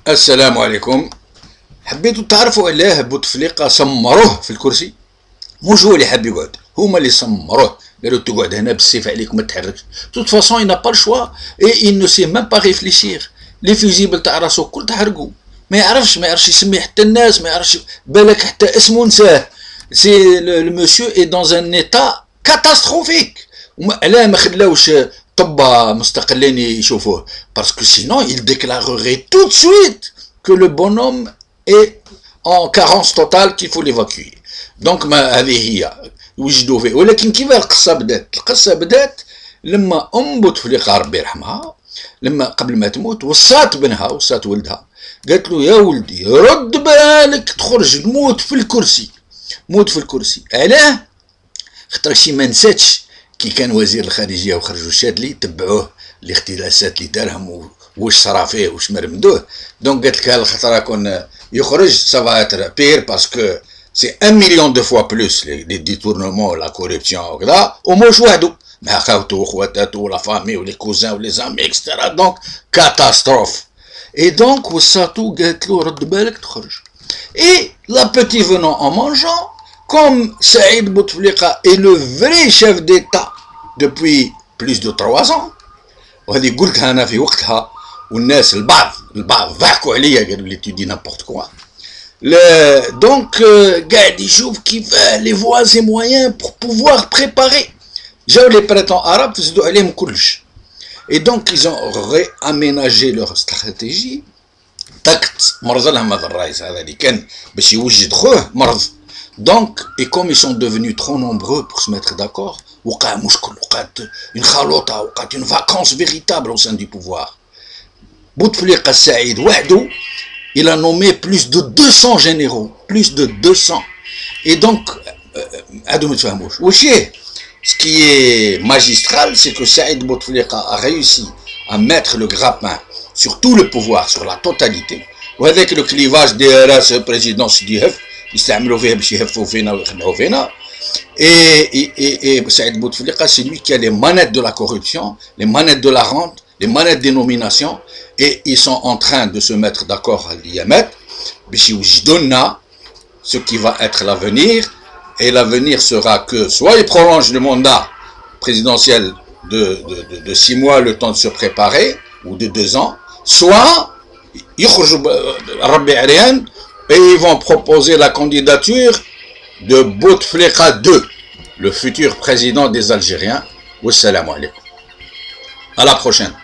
السلام عليكم. حبيتوا تعرفوا علاه بوتفليقه سمروه في الكرسي؟ مش هو اللي حب يقعد، هما اللي سمروه، قالوا تقعد هنا بالسيف عليك ما تتحركش. توت فاسون ينا با الشوا اي il ne sait même pas réfléchir. لي فيزيبل تاع راسو الكل تحرقوا، ما يعرفش يسمي حتى الناس، ما يعرفش بالك حتى اسمه نساه. سي لو مسيو اي دون ان ايتا كاتاستروفيك. علاه ما خلاوش طبا مستقلين يشوفوه؟ باسكو سينون il déclarerait tout de suite que le bonhomme est en carence totale qu'il faut l'évacuer. دونك ما هذه هي وجدوا فيه. ولكن كيف القصه بدات؟ القصه بدات لما بوتفليقه ربي يرحمها، لما قبل ما تموت وصات بنها وصات ولدها، قالت له يا ولدي رد بالك تخرج تموت في الكرسي، موت في الكرسي. علاه؟ خاطر شي ما نساتش كي كان وزير الخارجيه وخرجوا الشادلي تبعوه الاختلاسات اللي دارهم واش صرا فيه واش مرمدوه. دونك قالت لك الخطره كون يخرج سافا اتر بير باسكو سي 1 مليون دو فوا بلوس لي ديتورنمون لا كوريبسيون وكذا، ومش وحده مع خاوته وخواتاته ولا فامي ولي كوزان ولي زامي اكسترا. دونك كاتاستروف. اي دونك وصاتو قالت له رد بالك تخرج. اي لا بوتي فونون ان مانجون comme Saïd Bouteflika est le vrai chef d'État depuis plus de 3 ans. وهذه قلتها أنا في وقتها، والناس البعض ضحكوا عليا قالوا لي tu dis n'importe quoi. Donc قاعد يشوف كيف les voies et moyens pour pouvoir préparer. جاو les prétendants arabes فسدوا عليهم كلش. Et donc ils ont réaménagé leur stratégie. تكت مرض لهم هذا الرئيس هذا اللي كان باش يوجد خوه مرض. Donc, et comme ils sont devenus trop nombreux pour se mettre d'accord, une khalota, une vacance véritable au sein du pouvoir. Bouteflika Saïd Wahdou, il a nommé plus de 200 généraux, plus de 200. Et donc, ce qui est magistral, c'est que Saïd Bouteflika a réussi à mettre le grappin sur tout le pouvoir, sur la totalité, avec le clivage des RS président Sidiev. يستعملوا فيها باش يهفوا فينا ويخدعوا فينا. Et Saïd Bouteflika, c'est lui qui a les manettes de la corruption, les manettes de la rente, les manettes des nominations, et ils sont en train de se mettre d'accord à l'IMF, ce qui va être l'avenir, et l'avenir sera que soit ils prolongent le mandat présidentiel de 6 mois, le temps de se préparer, ou de 2 ans, soit et ils vont proposer la candidature de Bouteflika II, le futur président des Algériens. Wassalamu alaikum. À la prochaine.